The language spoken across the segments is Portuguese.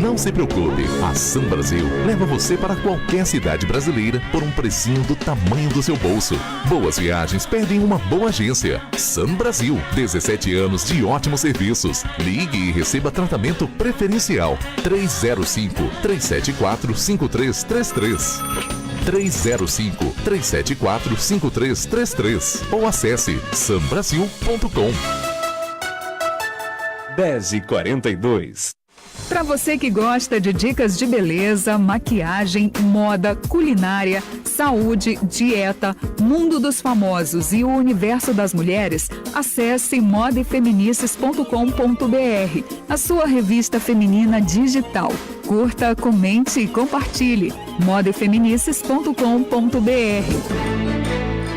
Não se preocupe, a Sam Brasil leva você para qualquer cidade brasileira por um precinho do tamanho do seu bolso. Boas viagens pedem uma boa agência. Sam Brasil, 17 anos de ótimos serviços. Ligue e receba tratamento preferencial. 305-374-5333. 305-374-5333 ou acesse sambrasil.com. 10h42. Para você que gosta de dicas de beleza, maquiagem, moda, culinária, saúde, dieta, mundo dos famosos e o universo das mulheres, acesse modefeminices.com.br, a sua revista feminina digital. Curta, comente e compartilhe. modefeminices.com.br.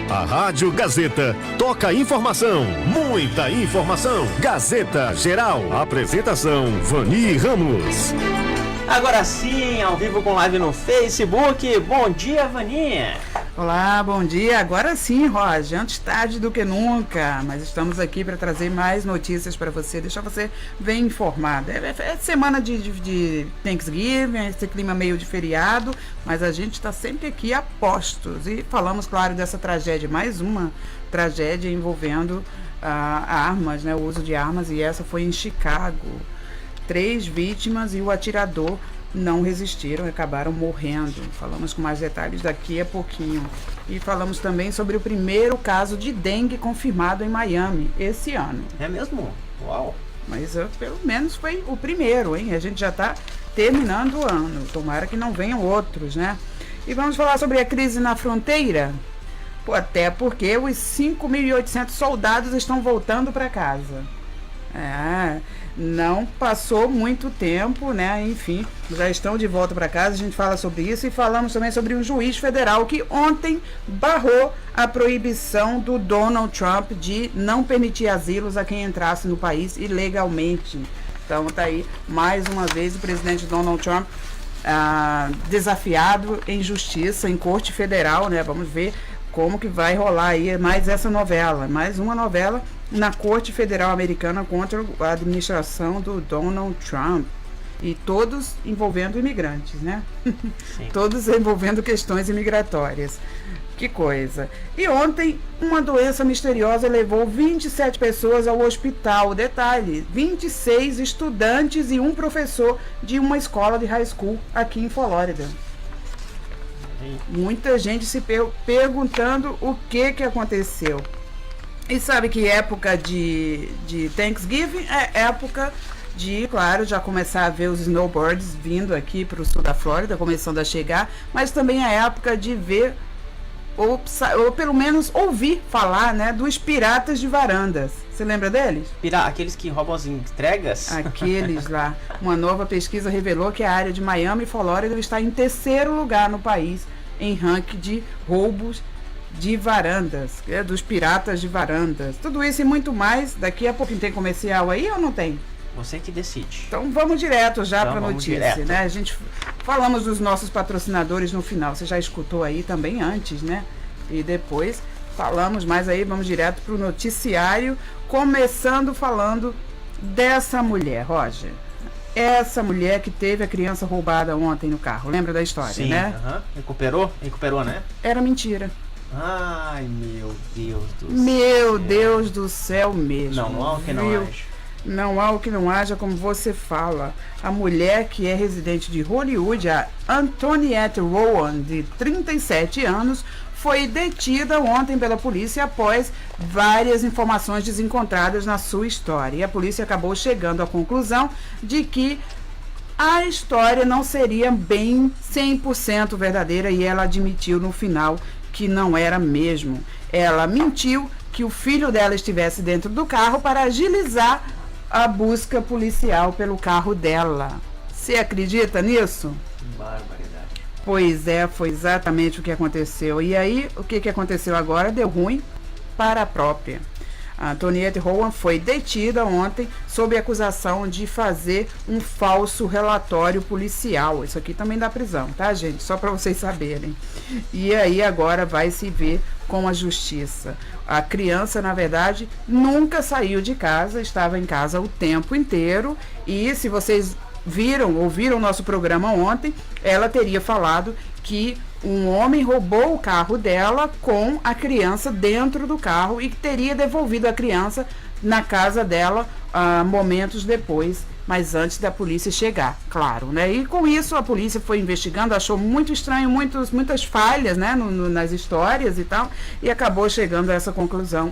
A Rádio Gazeta toca informação, muita informação. Gazeta Geral. Apresentação Vani Ramos. Agora sim, ao vivo com live no Facebook. Bom dia, Vaninha. Olá, bom dia. Agora sim, Roger, antes tarde do que nunca, mas estamos aqui para trazer mais notícias para você, deixar você bem informado. É semana de Thanksgiving, esse clima meio de feriado, mas a gente está sempre aqui a postos. E falamos, claro, dessa tragédia, mais uma tragédia envolvendo armas, né, o uso de armas, e essa foi em Chicago. 3 vítimas e o atirador não resistiram, acabaram morrendo. Falamos com mais detalhes daqui a pouquinho. E falamos também sobre o primeiro caso de dengue confirmado em Miami esse ano. É mesmo? Uau! Mas pelo menos foi o primeiro, hein? A gente já está terminando o ano. Tomara que não venham outros, né? E vamos falar sobre a crise na fronteira? Até porque os 5.800 soldados estão voltando para casa. Não passou muito tempo, né? Enfim, já estão de volta para casa. A gente fala sobre isso e falamos também sobre um juiz federal que ontem barrou a proibição do Donald Trump de não permitir asilos a quem entrasse no país ilegalmente. Então tá aí mais uma vez o presidente Donald Trump desafiado em justiça, em corte federal, né? Vamos ver como que vai rolar aí mais essa novela, mais uma novela na Corte Federal Americana contra a administração do Donald Trump. E todos envolvendo imigrantes, né? Todos envolvendo questões imigratórias. Que coisa. E ontem, uma doença misteriosa levou 27 pessoas ao hospital. Detalhe, 26 estudantes e um professor de uma escola de high school aqui em Flórida. Muita gente se perguntando o que aconteceu. E sabe que época de Thanksgiving é época de, claro, já começar a ver os snowbirds vindo aqui para o sul da Flórida, começando a chegar, mas também é época de ver, ou pelo menos ouvir falar, né, dos piratas de varandas. Você lembra deles? Aqueles que roubam as entregas? Aqueles lá. Uma nova pesquisa revelou que a área de Miami e Flórida está em 3º lugar no país em ranking de roubos de varandas, dos piratas de varandas. Tudo isso e muito mais. Daqui a pouquinho tem comercial aí ou não tem? Você que decide. Então vamos direto já para a notícia, né? A gente falamos dos nossos patrocinadores no final. Você já escutou aí também antes, né? E depois falamos mais aí, vamos direto para o noticiário, começando falando dessa mulher, Roger. Essa mulher que teve a criança roubada ontem no carro. Lembra da história, sim, né? Recuperou, né? Era mentira. Ai, meu Deus do céu. Meu Deus do céu mesmo. Não há o que não haja. Não há o que não haja, como você fala. A mulher que é residente de Hollywood, a Antoniette Rowan, de 37 anos, foi detida ontem pela polícia após várias informações desencontradas na sua história. E a polícia acabou chegando à conclusão de que a história não seria bem 100% verdadeira, e ela admitiu no final que não era mesmo. Ela mentiu que o filho dela estivesse dentro do carro para agilizar a busca policial pelo carro dela. Você acredita nisso? Barbaridade. Pois é, foi exatamente o que aconteceu. E aí, o que aconteceu agora? Deu ruim para a própria. A Antoniette Rowan foi detida ontem sob acusação de fazer um falso relatório policial. Isso aqui também dá prisão, tá, gente? Só para vocês saberem. E aí agora vai se ver com a justiça. A criança, na verdade, nunca saiu de casa, estava em casa o tempo inteiro. E se vocês ouviram o nosso programa ontem, ela teria falado que um homem roubou o carro dela com a criança dentro do carro e que teria devolvido a criança na casa dela momentos depois, mas antes da polícia chegar, claro, né? E com isso a polícia foi investigando, achou muito estranho, muitas falhas, né, nas histórias e tal, e acabou chegando a essa conclusão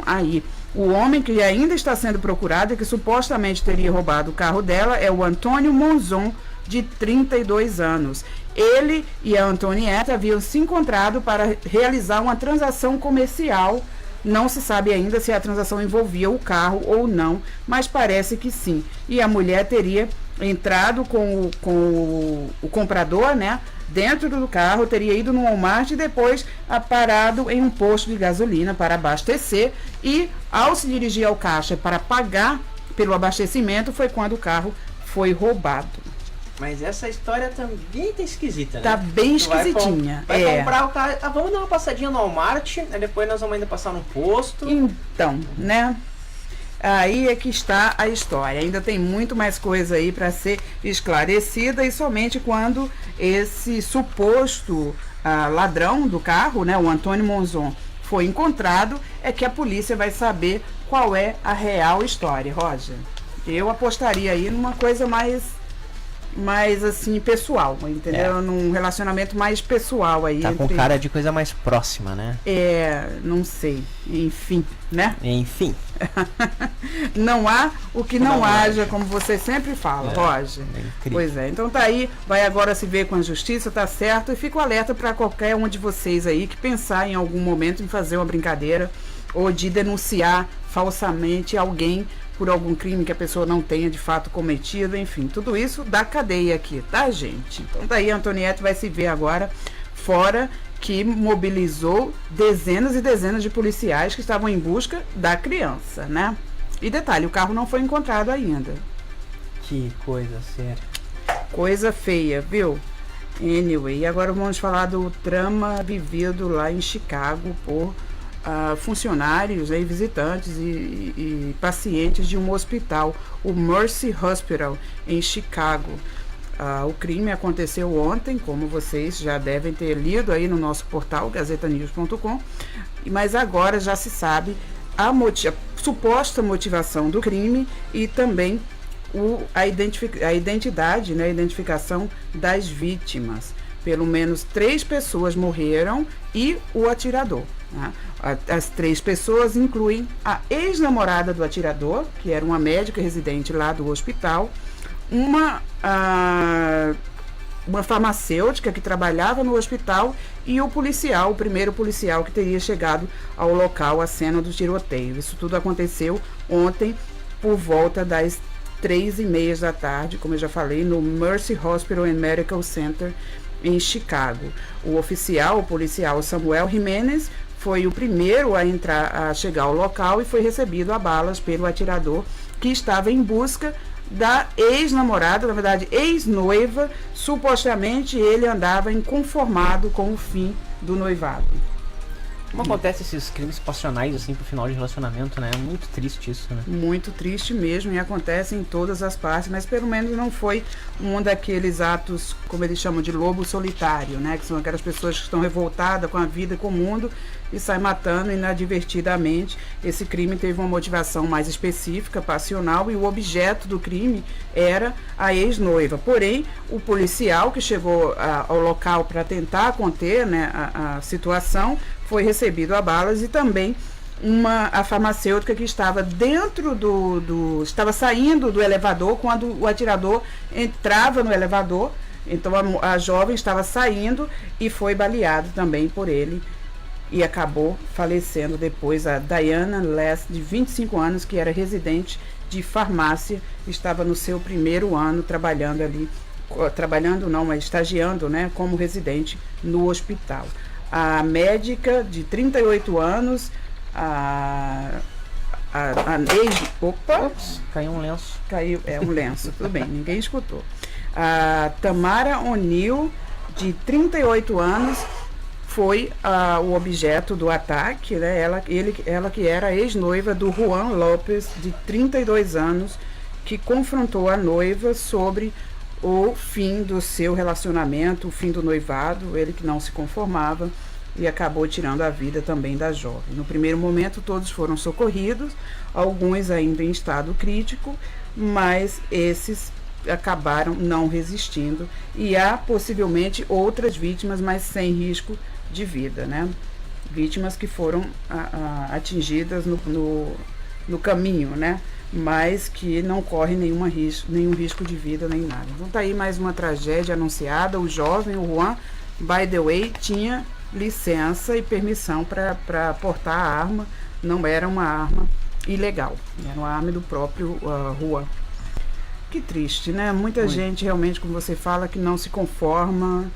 aí. O homem que ainda está sendo procurado e que supostamente teria roubado o carro dela é o Antônio Monzon, de 32 anos. Ele e a Antonieta haviam se encontrado para realizar uma transação comercial. Não se sabe ainda se a transação envolvia o carro ou não, mas parece que sim. E a mulher teria entrado com o comprador, né, dentro do carro, teria ido no Walmart e depois parado em um posto de gasolina para abastecer, e ao se dirigir ao caixa para pagar pelo abastecimento foi quando o carro foi roubado. Mas essa história também tá esquisita, né? Tá bem esquisitinha. Vai comprar o carro. Vamos dar uma passadinha no Walmart, aí depois nós vamos ainda passar no posto. Então, né? Aí é que está a história. Ainda tem muito mais coisa aí para ser esclarecida, e somente quando esse suposto ladrão do carro, né, o Antônio Monzon, foi encontrado, é que a polícia vai saber qual é a real história, Roger. Eu apostaria aí numa coisa mais assim, pessoal, entendeu? Num relacionamento mais pessoal aí. Tá com cara de coisa mais próxima, né? Não sei. Enfim, né? Enfim. Não há o que não haja, como você sempre fala, Roger. Pois é, então tá aí, vai agora se ver com a justiça, tá certo, e fico alerta para qualquer um de vocês aí que pensar em algum momento em fazer uma brincadeira ou de denunciar falsamente alguém por algum crime que a pessoa não tenha de fato cometido, enfim, tudo isso dá cadeia aqui, tá, gente? Então daí a Antonieta vai se ver agora fora, que mobilizou dezenas e dezenas de policiais que estavam em busca da criança, né? E detalhe, o carro não foi encontrado ainda. Que coisa séria. Coisa feia, viu? Anyway, agora vamos falar do drama vivido lá em Chicago por funcionários e visitantes e pacientes de um hospital, o Mercy Hospital, em Chicago. O crime aconteceu ontem, como vocês já devem ter lido aí no nosso portal, gazetanews.com, mas agora já se sabe a suposta motivação do crime e também a identidade, né, a identificação das vítimas. Pelo menos 3 pessoas morreram e o atirador. Né? As 3 pessoas incluem a ex-namorada do atirador, que era uma médica residente lá do hospital, uma farmacêutica que trabalhava no hospital e o primeiro policial que teria chegado ao local, à cena do tiroteio. Isso tudo aconteceu ontem por volta das 3h30 da tarde, como eu já falei, no Mercy Hospital and Medical Center em Chicago. O policial Samuel Jimenez foi o primeiro a chegar ao local e foi recebido a balas pelo atirador, que estava em busca da ex-namorada, na verdade ex-noiva. Supostamente ele andava inconformado com o fim do noivado. Como acontece esses crimes passionais assim pro final de relacionamento, né? É muito triste isso, né? Muito triste mesmo, e acontece em todas as partes, mas pelo menos não foi um daqueles atos, como eles chamam de lobo solitário, né? Que são aquelas pessoas que estão revoltadas com a vida e com o mundo e saem matando inadvertidamente. Esse crime teve uma motivação mais específica, passional, e o objeto do crime era a ex-noiva. Porém, o policial que chegou ao local para tentar conter, né, a situação, foi recebido a balas, e também a farmacêutica que estava dentro estava saindo do elevador quando o atirador entrava no elevador. Então a jovem estava saindo e foi baleada também por ele e acabou falecendo depois. A Diana Less, de 25 anos, que era residente de farmácia, estava no seu primeiro ano estagiando, né, como residente no hospital. A médica de 38 anos, caiu um lenço. Caiu, um lenço, tudo bem, ninguém escutou. A Tamara O'Neill, de 38 anos, foi o objeto do ataque, né? Ela que era ex-noiva do Juan Lopes, de 32 anos, que confrontou a noiva sobre o fim do seu relacionamento, o fim do noivado, ele que não se conformava e acabou tirando a vida também da jovem. No primeiro momento todos foram socorridos, alguns ainda em estado crítico, mas esses acabaram não resistindo e há possivelmente outras vítimas, mas sem risco de vida, né? Vítimas que foram atingidas no caminho, né? Mas que não corre nenhum risco de vida nem nada. Então tá aí mais uma tragédia anunciada. O jovem, o Juan, by the way, tinha licença e permissão para portar a arma, não era uma arma ilegal, era uma arma do próprio Juan. Que triste, né? Muita gente realmente, como você fala, que não se conforma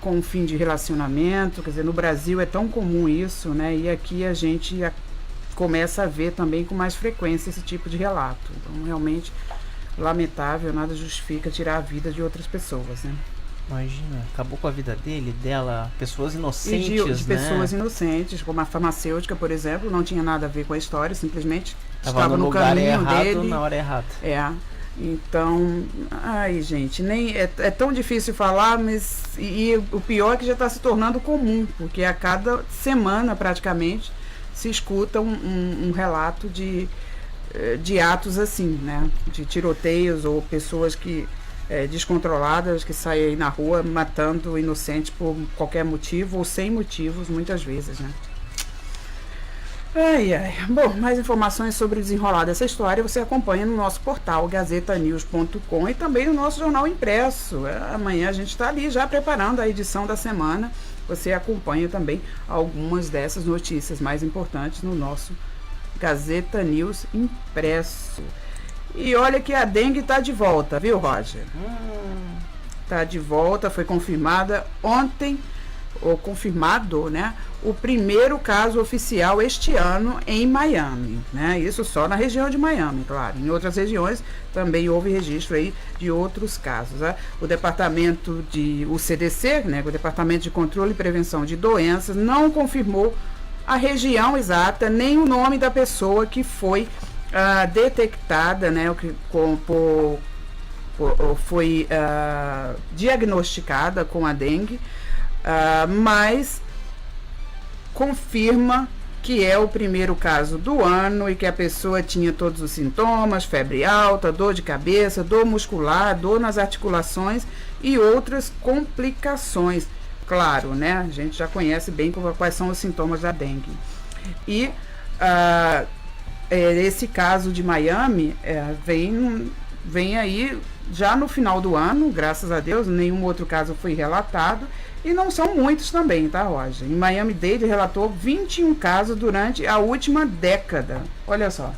com o fim de relacionamento. Quer dizer, no Brasil é tão comum isso, né? E aqui a gente começa a ver também com mais frequência esse tipo de relato. Então, realmente, lamentável, nada justifica tirar a vida de outras pessoas, né? Imagina, acabou com a vida dele, dela, pessoas inocentes, de pessoas inocentes, como a farmacêutica, por exemplo, não tinha nada a ver com a história, simplesmente estava no caminho errado, dele. na hora errada. Então, gente, nem é tão difícil falar, mas e o pior é que já está se tornando comum, porque a cada semana praticamente se escuta um relato de atos assim, né? De tiroteios ou pessoas que descontroladas que saem aí na rua matando inocentes por qualquer motivo ou sem motivos, muitas vezes, né? Bom, mais informações sobre o desenrolar dessa história você acompanha no nosso portal gazetanews.com e também no nosso jornal impresso. Amanhã a gente está ali já preparando a edição da semana. Você acompanha também algumas dessas notícias mais importantes no nosso Gazeta News impresso. E olha que a dengue está de volta, viu, Roger? Está de volta, foi confirmada ontem, ou confirmado, né, o primeiro caso oficial este ano em Miami, né? Isso só na região de Miami, claro. Em outras regiões também houve registro aí de outros casos, né? O CDC, né, o Departamento de Controle e Prevenção de Doenças, não confirmou a região exata nem o nome da pessoa que foi detectada, né, foi diagnosticada com a dengue, mas confirma que é o primeiro caso do ano e que a pessoa tinha todos os sintomas, febre alta, dor de cabeça, dor muscular, dor nas articulações e outras complicações. Claro, né? A gente já conhece bem quais são os sintomas da dengue. E esse caso de Miami vem aí já no final do ano, graças a Deus, nenhum outro caso foi relatado. E não são muitos também, tá, Roger? Em Miami-Dade relatou 21 casos durante a última década. Olha só.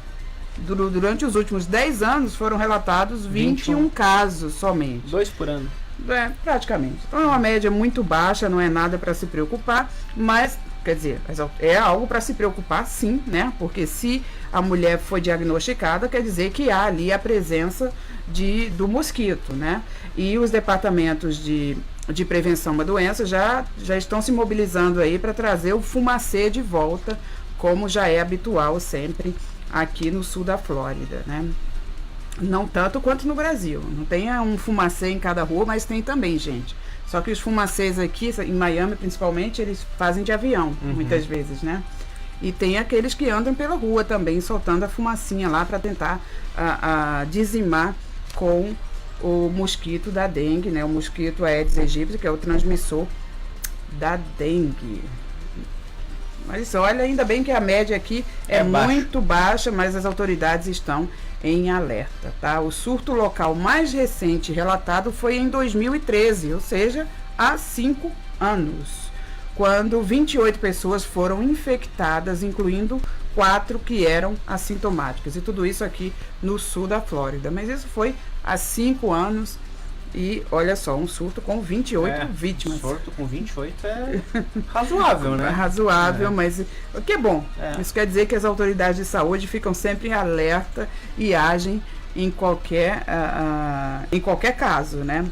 Durante os últimos 10 anos foram relatados 21 casos somente. 2 por ano. Praticamente. Então é uma média muito baixa, não é nada para se preocupar, mas, quer dizer, é algo para se preocupar sim, né? Porque se a mulher foi diagnosticada, quer dizer que há ali a presença do mosquito, né? E os departamentos de prevenção da doença já estão se mobilizando aí para trazer o fumacê de volta, como já é habitual sempre aqui no sul da Flórida, né? Não tanto quanto no Brasil. Não tem um fumacê em cada rua, mas tem também, gente. Só que os fumacês aqui, em Miami principalmente, eles fazem de avião, muitas vezes, né? E tem aqueles que andam pela rua também, soltando a fumacinha lá para tentar dizimar com o mosquito da dengue, né? O mosquito Aedes aegypti, que é o transmissor da dengue. Mas olha, ainda bem que a média aqui é muito baixa, mas as autoridades estão em alerta, tá? O surto local mais recente relatado foi em 2013, ou seja, há 5 anos, quando 28 pessoas foram infectadas, incluindo 4 que eram assintomáticas. E tudo isso aqui no sul da Flórida. Mas isso foi há 5 anos e, olha só, um surto com 28 vítimas. Um surto com 28 é razoável, né? É razoável, mas o que é bom. Isso quer dizer que as autoridades de saúde ficam sempre em alerta e agem em qualquer caso, né?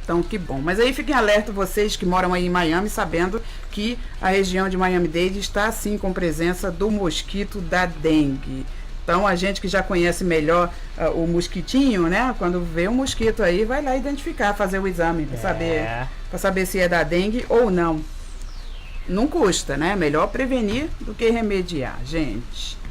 Então, que bom. Mas aí fiquem alerta vocês que moram aí em Miami, sabendo que a região de Miami-Dade está, sim, com presença do mosquito da dengue. Então, a gente que já conhece melhor o mosquitinho, né? Quando vê um mosquito aí, vai lá identificar, fazer o exame para saber se é da dengue ou não. Não custa, né? Melhor prevenir do que remediar, gente.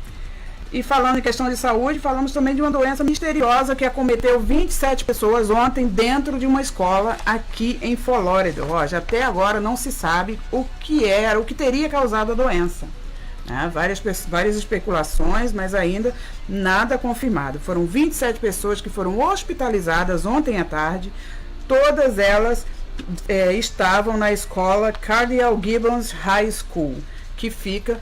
E falando em questão de saúde, falamos também de uma doença misteriosa que acometeu 27 pessoas ontem dentro de uma escola aqui em Flórida. Roger, até agora não se sabe o que teria causado a doença. Várias especulações, mas ainda nada confirmado. Foram 27 pessoas que foram hospitalizadas ontem à tarde. Todas elas estavam na escola Cardeal Gibbons High School, que fica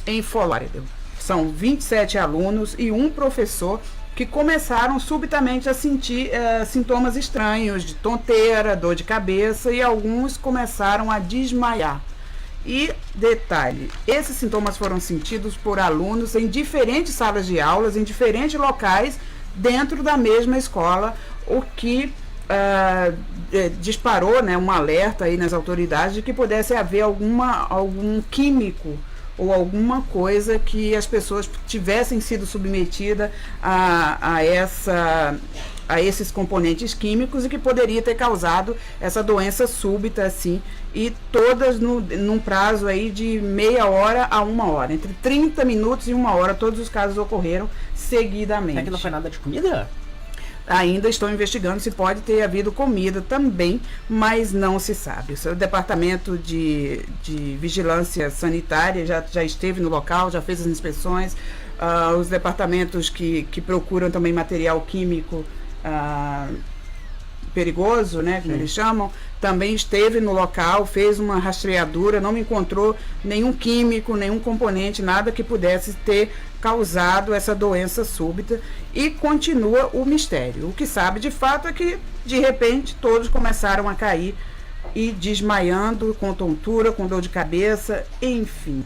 em Flórida. São 27 alunos e um professor que começaram subitamente a sentir sintomas estranhos de tonteira, dor de cabeça, e alguns começaram a desmaiar. E detalhe, esses sintomas foram sentidos por alunos em diferentes salas de aulas, em diferentes locais dentro da mesma escola, o que disparou, né, um alerta aí nas autoridades de que pudesse haver algum químico ou alguma coisa que as pessoas tivessem sido submetidas a esses componentes químicos e que poderia ter causado essa doença súbita, assim, e todas num prazo aí de meia hora a 1 hora, entre 30 minutos e 1 hora, todos os casos ocorreram seguidamente. É que não foi nada de comida? Ainda estão investigando se pode ter havido comida também, mas não se sabe. O Departamento de Vigilância Sanitária já esteve no local, já fez as inspeções. Os departamentos que procuram também material químico perigoso, né, como eles chamam, também esteve no local, fez uma rastreadura, não encontrou nenhum químico, nenhum componente, nada que pudesse ter causado essa doença súbita, e continua o mistério. O que sabe de fato é que, de repente, todos começaram a cair e desmaiando, com tontura, com dor de cabeça, enfim.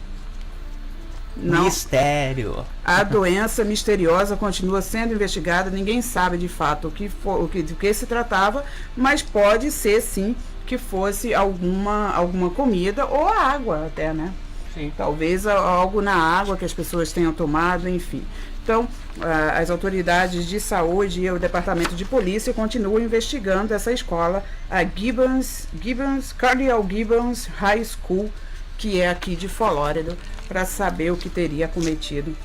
Mistério. A doença misteriosa continua sendo investigada, ninguém sabe de fato do que se tratava, mas pode ser sim que fosse alguma comida ou a água até, né? Sim. Talvez algo na água que as pessoas tenham tomado, enfim. Então, as autoridades de saúde e o departamento de polícia continuam investigando essa escola, a Cardeal Gibbons High School, que é aqui de Flórida, para saber o que teria cometido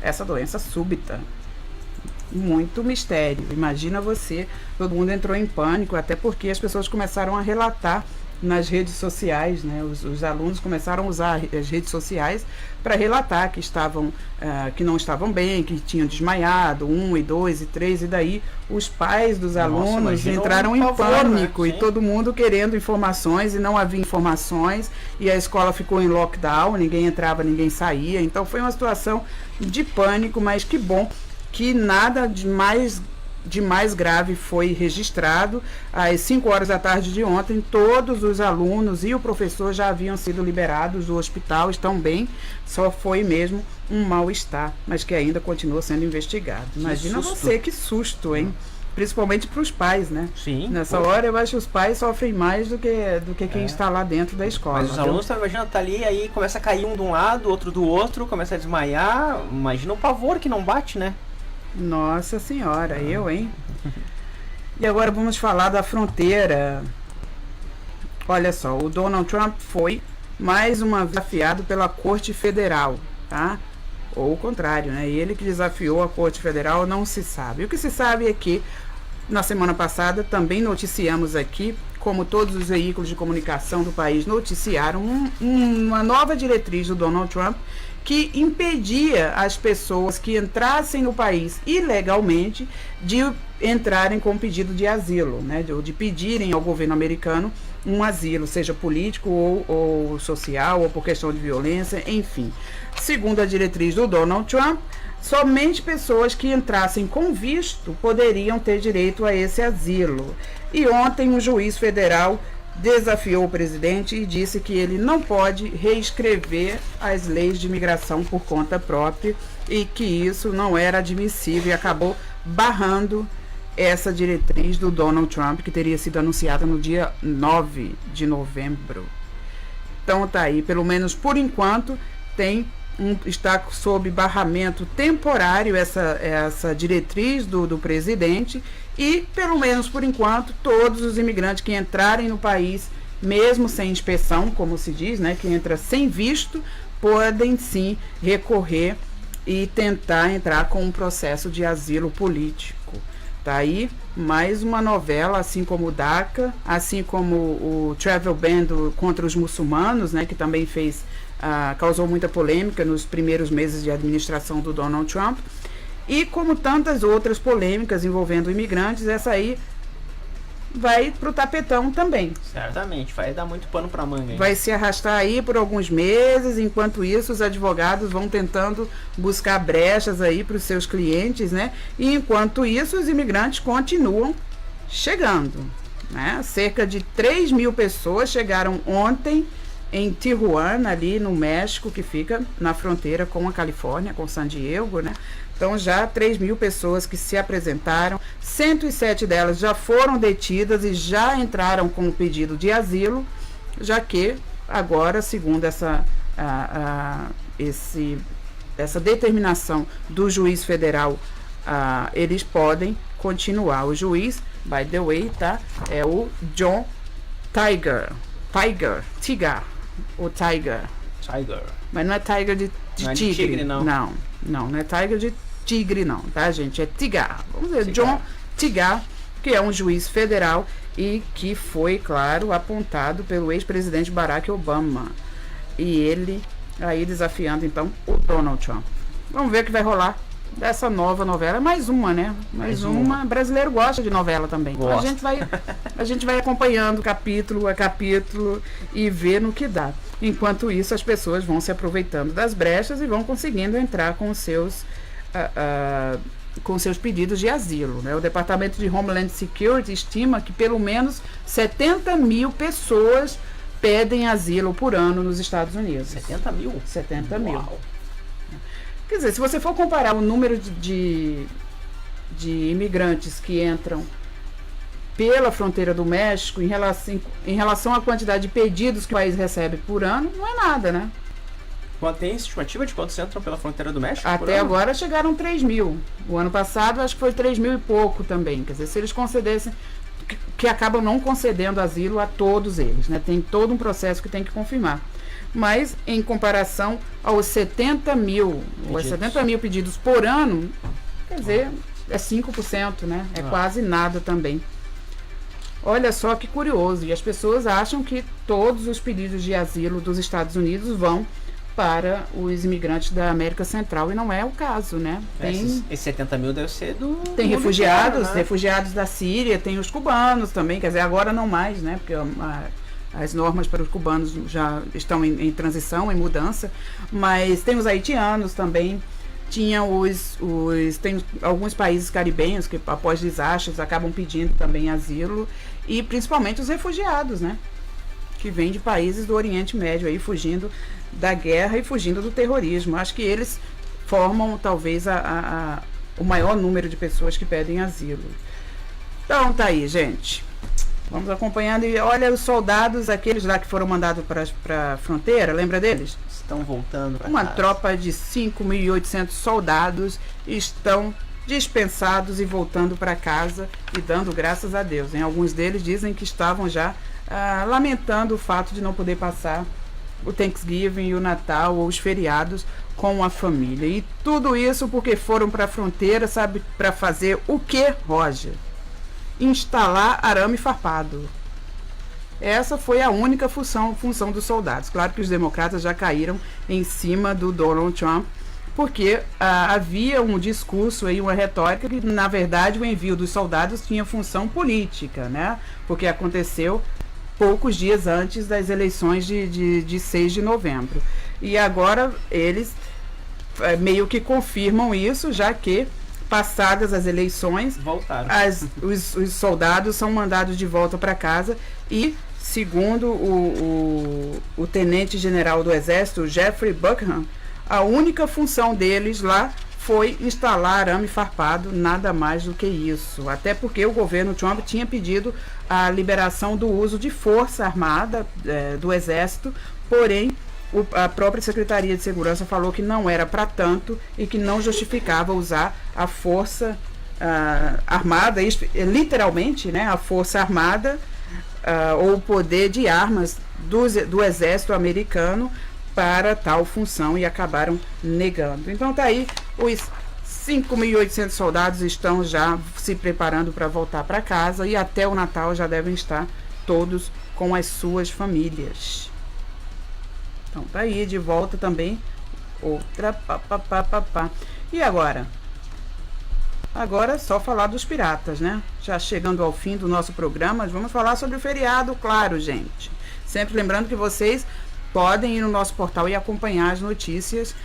essa doença súbita. Muito mistério. Imagina você, todo mundo entrou em pânico, até porque as pessoas começaram a relatar nas redes sociais, né? Os alunos começaram a usar as redes sociais para relatar que não estavam bem, que tinham desmaiado, 1, 2 e 3, e daí os pais dos alunos entraram em pânico, né? E todo mundo querendo informações, e não havia informações, e a escola ficou em lockdown, ninguém entrava, ninguém saía, então foi uma situação de pânico, mas que bom que nada de mais grave foi registrado. Às 5 horas da tarde de ontem, todos os alunos e o professor já haviam sido liberados do hospital, estão bem, só foi mesmo um mal-estar, mas que ainda continua sendo investigado. Imagina você, que susto, hein? Principalmente para os pais, né? Sim. Nessa hora eu acho que os pais sofrem mais do que quem está lá dentro da escola. Mas os alunos, imagina, tá ali, aí começa a cair um de um lado, outro do outro, começa a desmaiar. Imagina o pavor que não bate, né? Nossa senhora, hein? E agora vamos falar da fronteira. Olha só, o Donald Trump foi mais uma vez desafiado pela Corte Federal, tá? Ou o contrário, né? Ele que desafiou a Corte Federal, não se sabe. O que se sabe é que, na semana passada, também noticiamos aqui, como todos os veículos de comunicação do país noticiaram, uma nova diretriz do Donald Trump que impedia as pessoas que entrassem no país ilegalmente de entrarem com pedido de asilo, né, de pedirem ao governo americano um asilo, seja político ou social, ou por questão de violência, enfim. Segundo a diretriz do Donald Trump, somente pessoas que entrassem com visto poderiam ter direito a esse asilo. E ontem um juiz federal desafiou o presidente e disse que ele não pode reescrever as leis de imigração por conta própria e que isso não era admissível, e acabou barrando essa diretriz do Donald Trump, que teria sido anunciada no dia 9 de novembro. Então tá aí, pelo menos por enquanto, tem está sob barramento temporário essa diretriz do presidente e, pelo menos por enquanto, todos os imigrantes que entrarem no país, mesmo sem inspeção, como se diz, né, que entra sem visto, podem sim recorrer e tentar entrar com um processo de asilo político. Tá aí mais uma novela, assim como o DACA, assim como o Travel Ban contra os muçulmanos, né, que também causou muita polêmica nos primeiros meses de administração do Donald Trump, e como tantas outras polêmicas envolvendo imigrantes, essa aí vai pro tapetão também. Certamente, vai dar muito pano pra manga. Hein? Vai se arrastar aí por alguns meses, enquanto isso os advogados vão tentando buscar brechas aí para os seus clientes, né? E enquanto isso os imigrantes continuam chegando, né? Cerca de 3 mil pessoas chegaram ontem em Tijuana, ali no México, que fica na fronteira com a Califórnia, com San Diego, né? Então já 3 mil pessoas que se apresentaram, 107 delas já foram detidas e já entraram com o pedido de asilo, já que agora, segundo essa determinação do juiz federal, eles podem continuar. O juiz, by the way, tá? É o John Tigar. Mas não é Tiger de Não é de tigre. tigre, não. Não é Tiger de tigre, não, tá, gente? É Tigar. Vamos dizer, Tigar. John Tigar, que é um juiz federal e que foi, claro, apontado pelo ex-presidente Barack Obama. E ele aí desafiando, então, o Donald Trump. Vamos ver o que vai rolar dessa nova novela. Mais uma, né? Mais uma. Brasileiro gosta de novela também. Então, a gente vai acompanhando capítulo a capítulo e ver no que dá. Enquanto isso, as pessoas vão se aproveitando das brechas e vão conseguindo entrar com os seus pedidos de asilo, né? O Departamento de Homeland Security estima que pelo menos 70 mil pessoas pedem asilo por ano nos Estados Unidos. 70 mil? 70 mil. Uau. Quer dizer, se você for comparar o número de imigrantes que entram pela fronteira do México em relação à quantidade de pedidos que o país recebe por ano, não é nada, né? Tem estimativa de quantos entram pela fronteira do México? Até agora chegaram 3 mil. O ano passado acho que foi 3 mil e pouco também. Quer dizer, se eles concedessem, que acabam não concedendo asilo a todos eles, né? Tem todo um processo que tem que confirmar. Mas, em comparação aos 70 mil pedidos por ano, quer dizer, é 5%, né? É quase nada também. Olha só que curioso. E as pessoas acham que todos os pedidos de asilo dos Estados Unidos vão para os imigrantes da América Central, e não é o caso, né? Esses 70 mil deve ser do... Tem refugiados, inteiro, né? refugiados da Síria, tem os cubanos também, quer dizer, agora não mais, né? Porque as normas para os cubanos já estão em transição, em mudança, mas tem os haitianos também, tem alguns países caribenhos que após desastres acabam pedindo também asilo, e principalmente os refugiados, né? Que vêm de países do Oriente Médio aí, fugindo da guerra e fugindo do terrorismo. Acho que eles formam talvez o maior número de pessoas que pedem asilo. Então tá aí, gente. Vamos acompanhando. E olha, os soldados, aqueles lá que foram mandados para a fronteira, lembra deles? Estão voltando para Uma casa. tropa de 5.800 soldados estão dispensados e voltando para casa e dando graças a Deus, hein? Alguns deles dizem que estavam já lamentando o fato de não poder passar o Thanksgiving e o Natal ou os feriados com a família. E tudo isso porque foram para a fronteira, sabe, para fazer o que, Roger? Instalar arame farpado. Essa foi a única função dos soldados. Claro que os democratas já caíram em cima do Donald Trump, porque havia um discurso aí, uma retórica que, na verdade, o envio dos soldados tinha função política, né? Porque aconteceu poucos dias antes das eleições de 6 de novembro. E agora eles meio que confirmam isso, já que, passadas as eleições, voltaram. Os soldados são mandados de volta para casa e, segundo o tenente-general do Exército, Jeffrey Buckham, a única função deles lá foi instalar arame farpado, nada mais do que isso. Até porque o governo Trump tinha pedido a liberação do uso de força armada do Exército, porém a própria Secretaria de Segurança falou que não era para tanto e que não justificava usar a força armada, literalmente, né, a força armada ou o poder de armas do exército americano para tal função, e acabaram negando. Então tá aí, os 5.800 soldados estão já se preparando para voltar para casa, e até o Natal já devem estar todos com as suas famílias. Então tá aí, de volta também outra E agora? Agora é só falar dos piratas, né? Já chegando ao fim do nosso programa, vamos falar sobre o feriado, claro, gente. Sempre lembrando que vocês podem ir no nosso portal e acompanhar as notícias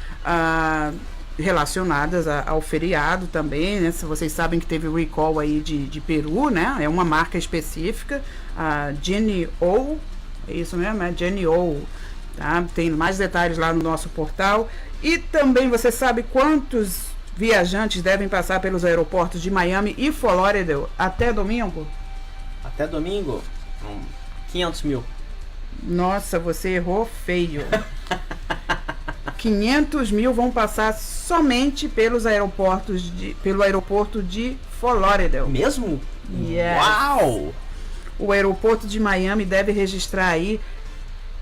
relacionadas ao feriado também, né? Se vocês sabem que teve o recall aí de Peru, né? É uma marca específica, a GNO, é isso mesmo? É GNO, tá? Tem mais detalhes lá no nosso portal. E também você sabe quantos viajantes devem passar pelos aeroportos de Miami e Flórida até domingo? Até domingo? 500 mil. Nossa, você errou feio. 500 mil vão passar somente pelo aeroporto de Flórida. Mesmo? Yes. Uau! O aeroporto de Miami deve registrar aí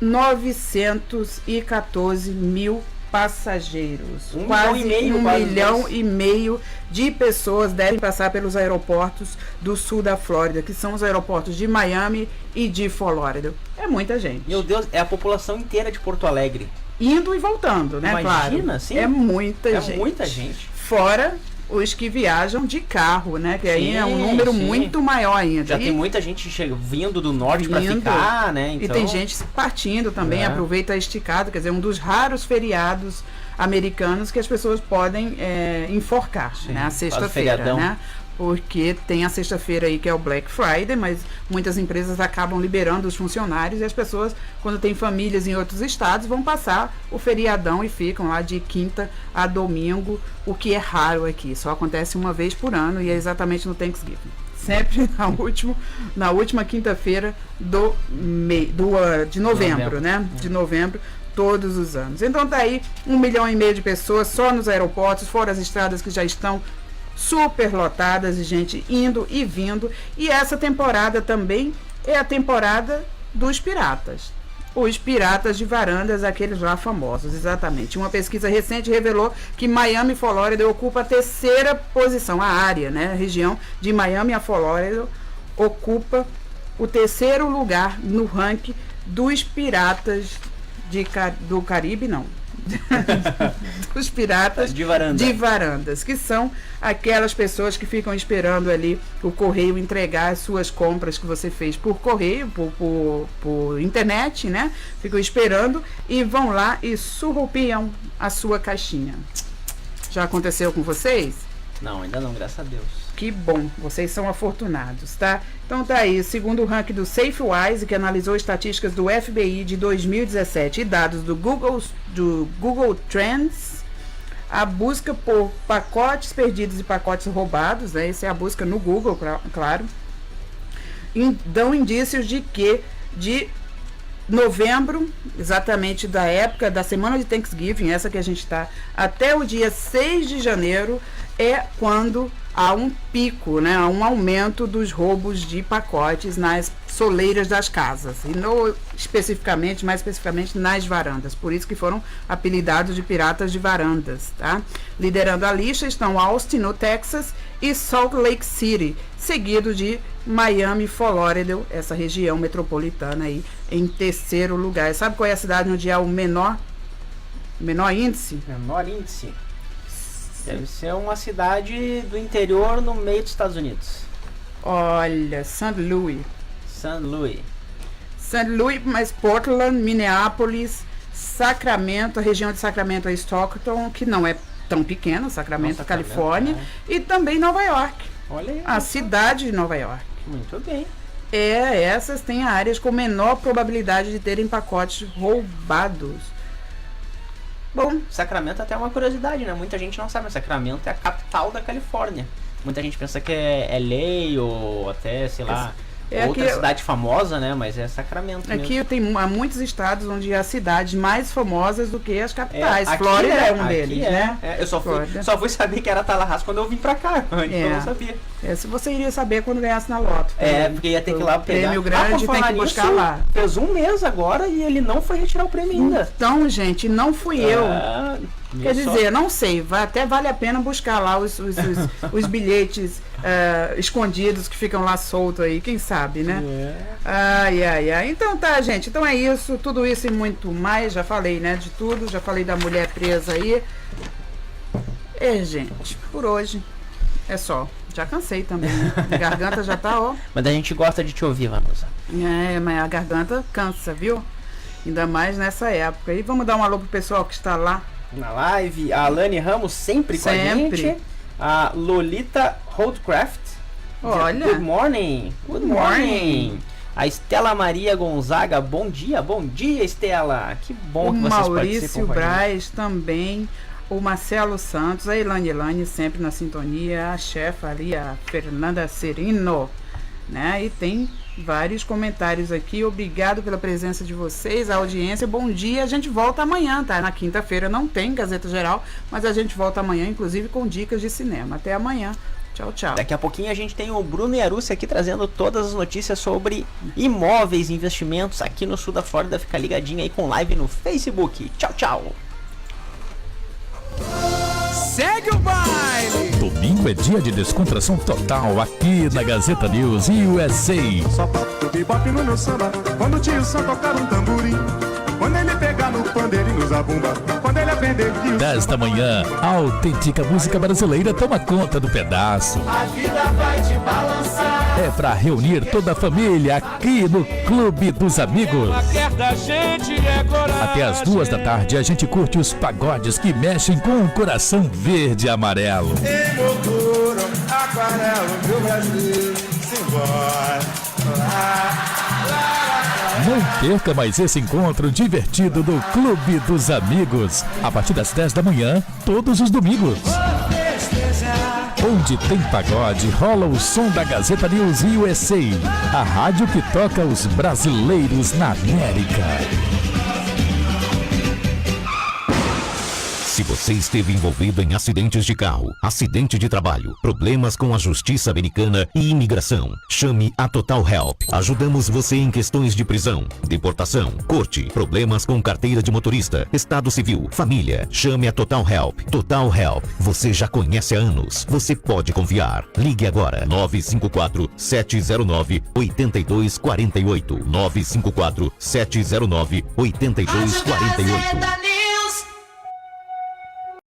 914 mil passageiros. Quase 1,5 milhão de pessoas devem passar pelos aeroportos do sul da Flórida, que são os aeroportos de Miami e de Flórida. É muita gente. Meu Deus, é a população inteira de Porto Alegre. Indo e voltando, né? Imagina, claro. sim. É muita gente. É muita gente. Fora os que viajam de carro, né? Que aí é um número muito maior ainda. Já tem muita gente vindo do norte para ficar, né? Então... E tem gente partindo também, aproveita a esticada, quer dizer, um dos raros feriados americanos que as pessoas podem enforcar, né? A sexta-feira, né? Porque tem a sexta-feira aí que é o Black Friday, mas muitas empresas acabam liberando os funcionários, e as pessoas, quando têm famílias em outros estados, vão passar o feriadão e ficam lá de quinta a domingo, o que é raro aqui. Só acontece uma vez por ano, e é exatamente no Thanksgiving. Sempre na última quinta-feira de novembro, né? De novembro, todos os anos. Então tá aí 1,5 milhão de pessoas só nos aeroportos, fora as estradas que já estão super lotadas, e gente indo e vindo. E essa temporada também é a temporada dos piratas. Os piratas de varandas, aqueles lá famosos, exatamente. Uma pesquisa recente revelou que Miami e Flórida ocupa a 3ª posição. A área, né? A região de Miami a Flórida ocupa o 3º lugar no ranking dos piratas do Caribe, não. Dos piratas de varandas, que são aquelas pessoas que ficam esperando ali o correio entregar as suas compras que você fez por correio, por internet, né? Ficam esperando e vão lá e surrupiam a sua caixinha. Já aconteceu com vocês? Não, ainda não, graças a Deus. Que bom, vocês são afortunados, tá? Então tá aí, segundo o ranking do SafeWise, que analisou estatísticas do FBI de 2017 e dados do Google Trends, a busca por pacotes perdidos e pacotes roubados, né? Essa é a busca no Google, claro, dão indícios de que de novembro, exatamente da época da semana de Thanksgiving, essa que a gente está, até o dia 6 de janeiro, é quando há um pico, né, um aumento dos roubos de pacotes nas soleiras das casas, e mais especificamente nas varandas. Por isso que foram apelidados de piratas de varandas, tá? Liderando a lista estão Austin, no Texas, e Salt Lake City, seguido de Miami, Flórida, essa região metropolitana aí, em 3º lugar. Sabe qual é a cidade onde há o menor índice? Menor índice? Deve ser uma cidade do interior no meio dos Estados Unidos. Olha, St. Louis. St. Louis, mas Portland, Minneapolis, Sacramento, a região de Sacramento é Stockton, que não é tão pequena, Sacramento, Califórnia, e também Nova York. Olha aí, a cidade de Nova York. Muito bem. Essas têm áreas com menor probabilidade de terem pacotes roubados. Bom, Sacramento até é uma curiosidade, né? Muita gente não sabe, mas Sacramento é a capital da Califórnia. Muita gente pensa que é LA ou até, sei lá, outra cidade famosa, né? Mas é Sacramento mesmo. Aqui tem muitos estados onde há cidades mais famosas do que as capitais. Aqui Flórida é um deles, é, né? Eu só fui saber que era Tallahassee quando eu vim pra cá. Antes eu não sabia. Se você iria saber quando ganhasse na loto. Porque ia ter que ir lá pegar. Prêmio grande tem que buscar lá. Fez um mês agora e ele não foi retirar o prêmio ainda. Então, gente, não fui eu. Quer dizer, não sei, até vale a pena buscar lá os bilhetes escondidos que ficam lá soltos aí, quem sabe, né? Ai. Então tá, gente, então é isso, tudo isso e muito mais, já falei, né, de tudo, já falei da mulher presa aí. Gente, por hoje é só. Já cansei também, né? A garganta já tá, ó. Mas a gente gosta de te ouvir, Vanusa. Mas a garganta cansa, viu? Ainda mais nessa época. E vamos dar um alô pro pessoal que está lá na live, a Alane Ramos sempre com a gente, a Lolita Holdcraft, olha, good morning, a Estela Maria Gonzaga, bom dia Estela, que bom que vocês participam. O Maurício Braz também, o Marcelo Santos, a Elane sempre na sintonia, a chefa ali, a Fernanda Serino, né, e tem vários comentários aqui, obrigado pela presença de vocês, a audiência, bom dia, a gente volta amanhã, tá? Na quinta-feira não tem Gazeta Geral, mas a gente volta amanhã, inclusive com dicas de cinema. Até amanhã, tchau. Daqui a pouquinho a gente tem o Bruno Yarucci aqui trazendo todas as notícias sobre imóveis, investimentos aqui no sul da Flórida, fica ligadinho aí com live no Facebook. Tchau. Segue o baile! Domingo é dia de descontração total aqui na Gazeta News USA. Só toco bebop no meu samba, quando o tio Sam tocar um tamborim, quando ele pegar no pandeiro e no zabumba, quando ele aprender que 10 da manhã, a autêntica música brasileira toma conta do pedaço. A vida vai te balançar. É pra reunir toda a família aqui no Clube dos Amigos. Até as 2 da tarde a gente curte os pagodes que mexem com o coração verde e amarelo. Emolduro, aquarelo, meu Brasil, simbora. Não perca mais esse encontro divertido do Clube dos Amigos. A partir das 10 da manhã, todos os domingos. Onde tem pagode, rola o som da Gazeta News USA, a rádio que toca os brasileiros na América. Se você esteve envolvido em acidentes de carro, acidente de trabalho, problemas com a justiça americana e imigração, chame a Total Help. Ajudamos você em questões de prisão, deportação, corte, problemas com carteira de motorista, estado civil, família. Chame a Total Help. Total Help. Você já conhece há anos. Você pode confiar. Ligue agora. 954-709-8248. 954-709-8248.